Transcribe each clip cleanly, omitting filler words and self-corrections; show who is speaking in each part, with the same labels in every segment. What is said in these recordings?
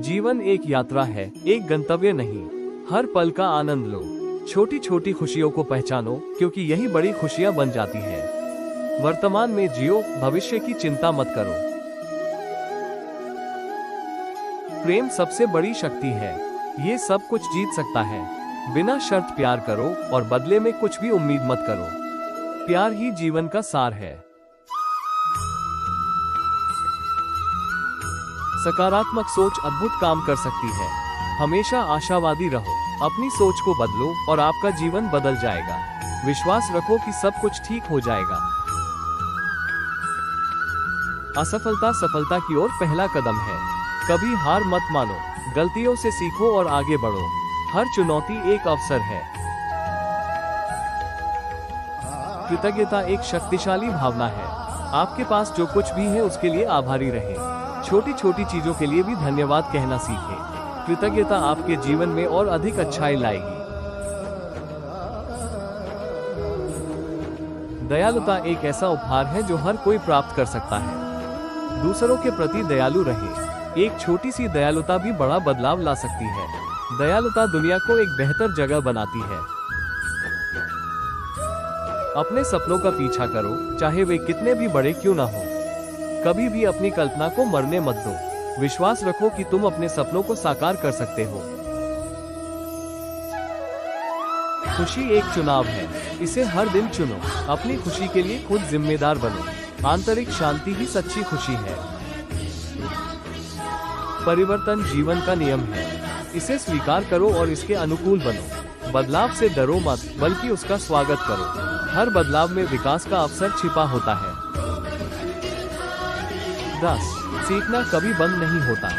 Speaker 1: जीवन एक यात्रा है, एक गंतव्य नहीं। हर पल का आनंद लो, छोटी छोटी खुशियों को पहचानो, क्योंकि यही बड़ी खुशियां बन जाती हैं। वर्तमान में जियो, भविष्य की चिंता मत करो। प्रेम सबसे बड़ी शक्ति है, ये सब कुछ जीत सकता है। बिना शर्त प्यार करो और बदले में कुछ भी उम्मीद मत करो। प्यार ही जीवन का सार है। सकारात्मक सोच अद्भुत काम कर सकती है। हमेशा आशावादी रहो, अपनी सोच को बदलो और आपका जीवन बदल जाएगा। विश्वास रखो कि सब कुछ ठीक हो जाएगा। असफलता सफलता की ओर पहला कदम है। कभी हार मत मानो, गलतियों से सीखो और आगे बढ़ो। हर चुनौती एक अवसर है। कृतज्ञता एक शक्तिशाली भावना है। आपके पास जो कुछ भी है उसके लिए आभारी रहें। छोटी छोटी चीजों के लिए भी धन्यवाद कहना सीखें। कृतज्ञता आपके जीवन में और अधिक अच्छाई लाएगी। दयालुता एक ऐसा उपहार है जो हर कोई प्राप्त कर सकता है। दूसरों के प्रति दयालु रहें। एक छोटी सी दयालुता भी बड़ा बदलाव ला सकती है। दयालुता दुनिया को एक बेहतर जगह बनाती है। अपने सपनों का पीछा करो, चाहे वे कितने भी बड़े क्यों ना हो। कभी भी अपनी कल्पना को मरने मत दो। विश्वास रखो कि तुम अपने सपनों को साकार कर सकते हो। खुशी एक चुनाव है, इसे हर दिन चुनो। अपनी खुशी के लिए खुद जिम्मेदार बनो। आंतरिक शांति ही सच्ची खुशी है। परिवर्तन जीवन का नियम है, इसे स्वीकार करो और इसके अनुकूल बनो। बदलाव से डरो मत, बल्कि उसका स्वागत करो। हर बदलाव में विकास का अवसर छिपा होता है। 10. सीखना कभी बंद नहीं होता।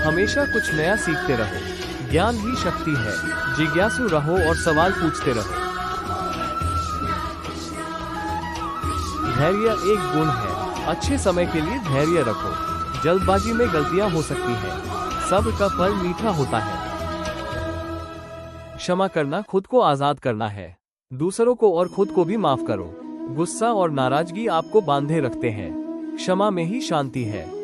Speaker 1: हमेशा कुछ नया सीखते रहो। ज्ञान ही शक्ति है। जिज्ञासु रहो और सवाल पूछते रहो। धैर्य एक गुण है। अच्छे समय के लिए धैर्य रखो। जल्दबाजी में गलतियां हो सकती हैं। सब्र का फल मीठा होता है। क्षमा करना खुद को आजाद करना है। दूसरों को और खुद को भी माफ करो। गुस्सा और नाराजगी आपको बांधे रखते हैं। क्षमा में ही शांति है।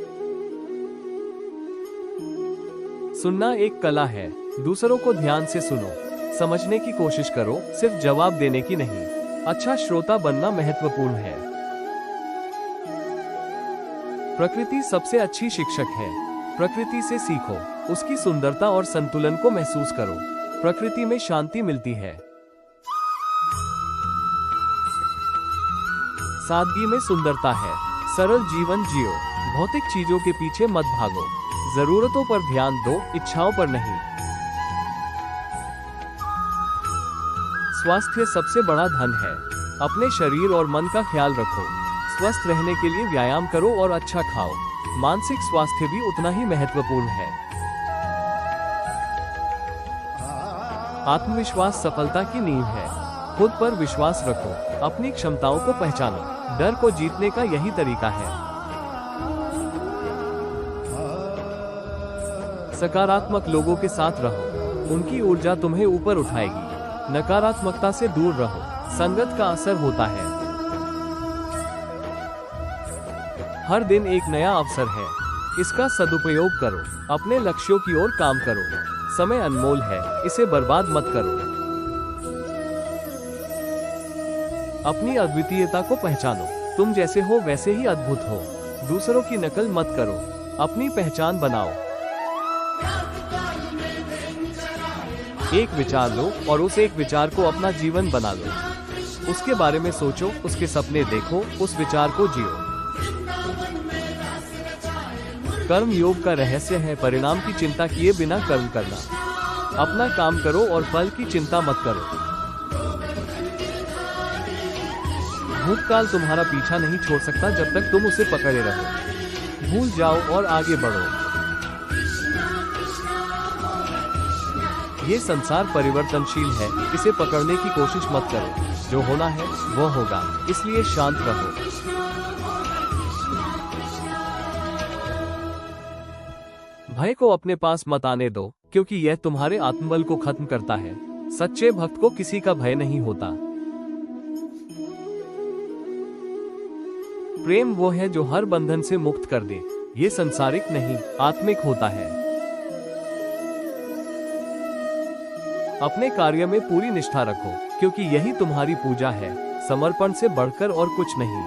Speaker 1: सुनना एक कला है। दूसरों को ध्यान से सुनो, समझने की कोशिश करो, सिर्फ जवाब देने की नहीं। अच्छा श्रोता बनना महत्वपूर्ण है। प्रकृति सबसे अच्छी शिक्षक है। प्रकृति से सीखो, उसकी सुंदरता और संतुलन को महसूस करो। प्रकृति में शांति मिलती है। सादगी में सुंदरता है। सरल जीवन जियो। भौतिक चीजों के पीछे मत भागो। जरूरतों पर ध्यान दो, इच्छाओं पर नहीं। स्वास्थ्य सबसे बड़ा धन है। अपने शरीर और मन का ख्याल रखो। स्वस्थ रहने के लिए व्यायाम करो और अच्छा खाओ। मानसिक स्वास्थ्य भी उतना ही महत्वपूर्ण है। आत्मविश्वास सफलता की नींव है। खुद पर विश्वास रखो। अपनी क्षमताओं को पहचानो। डर को जीतने का यही तरीका है। सकारात्मक लोगों के साथ रहो, उनकी ऊर्जा तुम्हें ऊपर उठाएगी। नकारात्मकता से दूर रहो, संगत का असर होता है। हर दिन एक नया अवसर है, इसका सदुपयोग करो। अपने लक्ष्यों की ओर काम करो। समय अनमोल है, इसे बर्बाद मत करो। अपनी अद्वितीयता को पहचानो। तुम जैसे हो वैसे ही अद्भुत हो। दूसरों की नकल मत करो, अपनी पहचान बनाओ। एक विचार लो और उस एक विचार को अपना जीवन बना लो। उसके बारे में सोचो, उसके सपने देखो, उस विचार को जियो। कर्म योग का रहस्य है परिणाम की चिंता किए बिना कर्म करना। अपना काम करो और फल की चिंता मत करो। भूतकाल तुम्हारा पीछा नहीं छोड़ सकता जब तक तुम उसे पकड़े रहो। भूल जाओ और आगे बढ़ो। ये संसार परिवर्तनशील है, इसे पकड़ने की कोशिश मत करो। जो होना है वो होगा, इसलिए शांत रहो। भय को अपने पास मत आने दो, क्योंकि यह तुम्हारे आत्मबल को खत्म करता है। सच्चे भक्त को किसी का भय नहीं होता। प्रेम वो है जो हर बंधन से मुक्त कर दे। ये संसारिक नहीं, आत्मिक होता है। अपने कार्य में पूरी निष्ठा रखो, क्योंकि यही तुम्हारी पूजा है, समर्पण से बढ़कर और कुछ नहीं।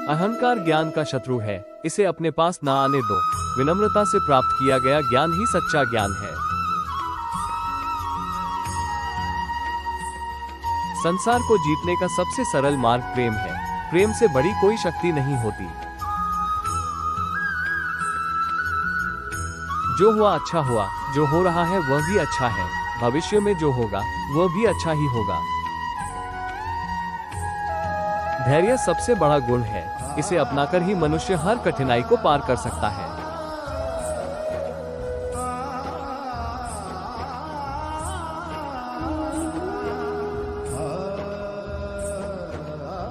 Speaker 1: अहंकार ज्ञान का शत्रु है, इसे अपने पास ना आने दो। विनम्रता से प्राप्त किया गया ज्ञान ही सच्चा ज्ञान है। संसार को जीतने का सबसे सरल मार्ग प्रेम है। प्रेम से बड़ी कोई शक्ति नहीं होती। जो हुआ अच्छा हुआ, जो हो रहा है वह भी अच्छा है, भविष्य में जो होगा वह भी अच्छा ही होगा। धैर्य सबसे बड़ा गुण है, इसे अपनाकर ही मनुष्य हर कठिनाई को पार कर सकता है।